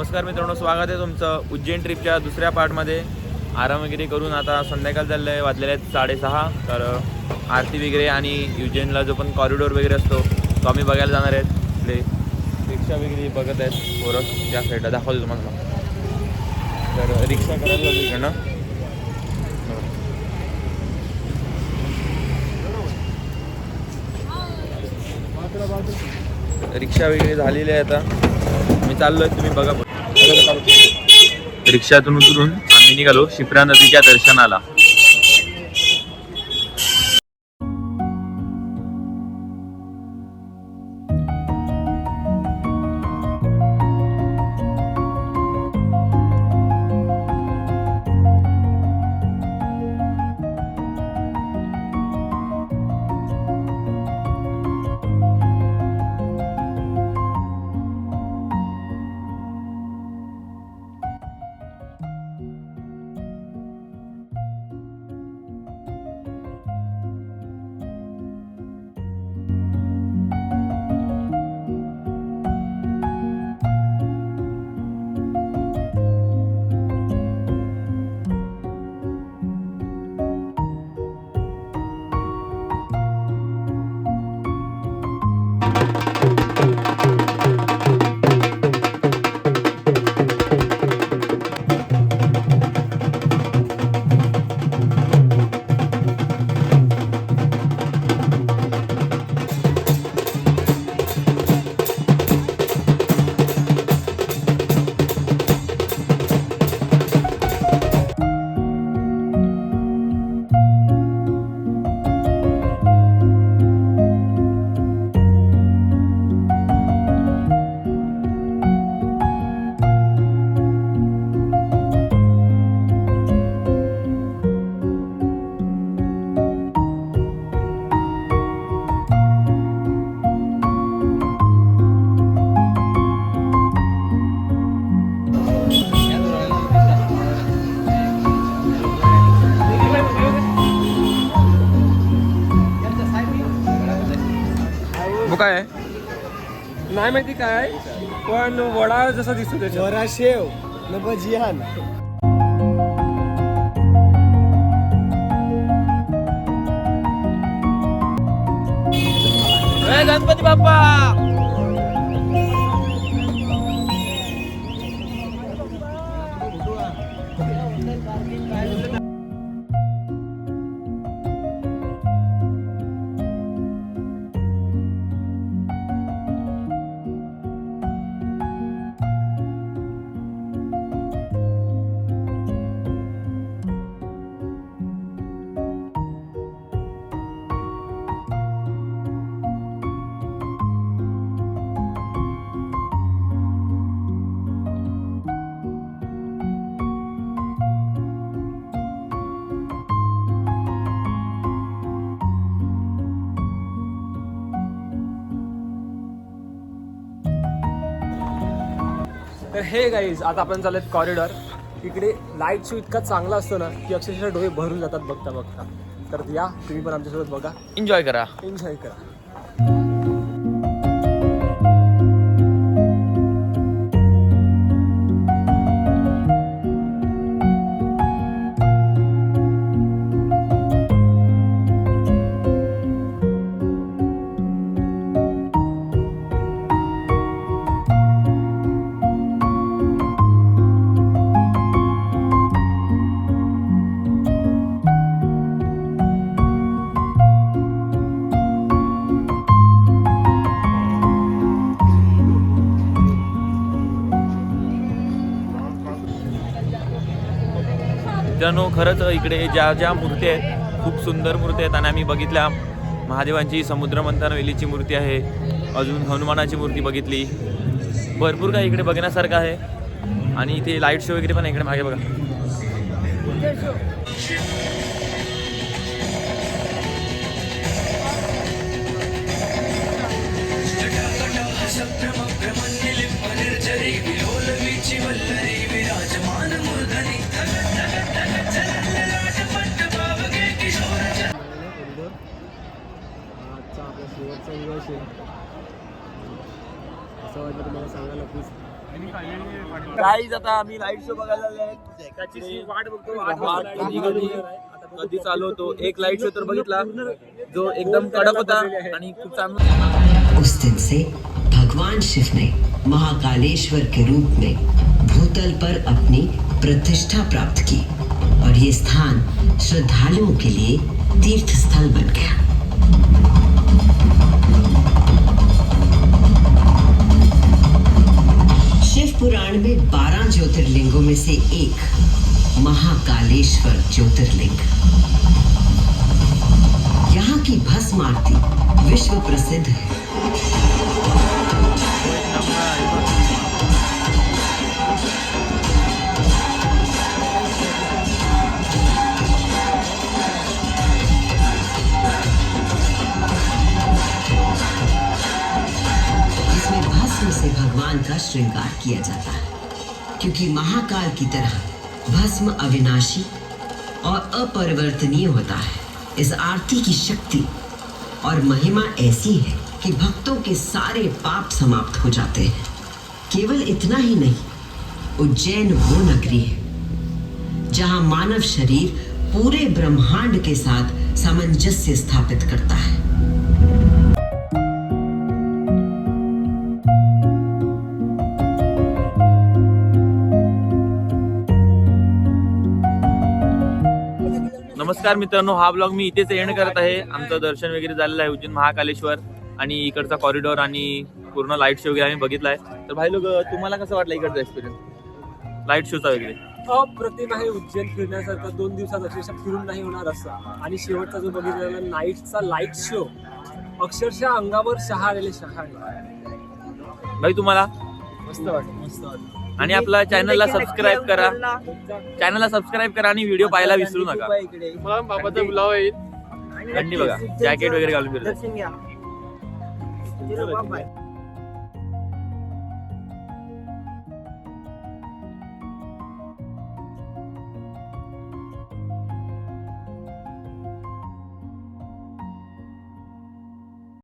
नमस्कार मित्रांनो, स्वागत आहे तुमचं उज्जैन ट्रिपच्या दुसऱ्या पार्टमध्ये. आराम वगैरे करून आता संध्याकाळ झालेलं आहे, वाजलेले आहेत 6:30. तर आरती वगैरे आणि उज्जैनला जो पण कॉरिडोर वगैरे असतो तो आम्ही बघायला जाणार आहेत. आपले रिक्षा वगैरे बघत आहेत पोरं त्या साईडला, दाखवतो तुम्हाला. तर रिक्षा करायला लागली इकडनं. रिक्षा वगैरे झालेली आहे. आता मी चाललोय, तुम्ही बघा. रिक्षातून उतरून आम्ही निघालो शिप्रा नदीच्या दर्शनाला. काय आहे नाही माहिती काय, पण वडा जसा दिसतो त्याच्यावर. वडा शेव न भजियान. गणपती बाप्पा. तर हे गाईज, आता आपण चालत कॉरिडॉर. इकडे लाईट शो इतका चांगला असतो ना की अक्षरशः डोळे भरून जातात बघता बघता. तर या तुम्ही पण आमच्यासोबत बघा, एन्जॉय करा. एन्जॉय करा. मित्रांनो, खरंच इकडे ज्या ज्या मूर्ती आहेत खूप सुंदर मूर्ती आहेत. आणि आम्ही बघितल्या महादेवांची समुद्र मंथन वेलीची मूर्ती आहे, अजून हनुमानाची मूर्ती बघितली. भरपूर काही इकडे बघण्यासारखं आहे. आणि इथे लाईट शो वगैरे पण इकडे मागे बघा. शेवटचा दिवस आहे. असं वाटलं तुम्हाला सांगायला प्लीज. गाईज आता आम्ही लाईट शो बघायला आलोय. वाट बघतो वाट कधी चालू होतो. एक लाईट शो तर बघितला जो एकदम कडक होता आणि खूप चांगला. उस दिन से भगवान शिव ने महाकालेश्वर के रूप में भूतल पर अपनी प्रतिष्ठा प्राप्त की और ये स्थान श्रद्धालुओं के लिए तीर्थ स्थल बन गया. शिव पुराण में 12 ज्योतिर्लिंगों में से एक महाकालेश्वर ज्योतिर्लिंग. यहाँ की भस्म आरती विश्व प्रसिद्ध है. इसमें भस्म से भगवान का श्रृंगार किया जाता है क्योंकि महाकाल की तरह भस्म अविनाशी और अपरिवर्तनीय होता है. इस आरती की शक्ति और महिमा ऐसी है कि भक्तों के सारे पाप समाप्त हो जाते हैं. केवल इतना ही नहीं, उज्जैन वो नगरी है जहां मानव शरीर पूरे ब्रह्मांड के साथ सामंजस्य स्थापित करता है. नमस्कार मित्रांनो, हा ब्लॉग मी इथेच एंड करत आहे. आमचं दर्शन वगैरे झालेलं आहे उज्जैन महाकालेश्वर आणि इकडचा कॉरिडॉर आणि पूर्ण लाईट शो वगैरे आम्ही बघितलाय. तर भाई लोक, तुम्हाला कसं वाटलं इकडचा एक्सपिरियन्स लाईट शोचा वगैरे? अप्रतिम आहे. उज्जैन फिरण्यासारखं 2 दिवसात अक्षरशः फिरून नाही होणार असं. आणि शेवटचा जो बघितलेला नाईटचा लाईट शो अक्षरशः अंगावर शहाळले. भाई तुम्हाला? मस्त वाटलं, मस्त वाटलं. आणि आपला चॅनलला सबस्क्राईब करा, आणि व्हिडिओ पाहायला विसरू नका. मला बाबाचा ब्लॉग येईल. थंडी बघा, जॅकेट वगैरे घालून फिरतो. दर्शन घ्या.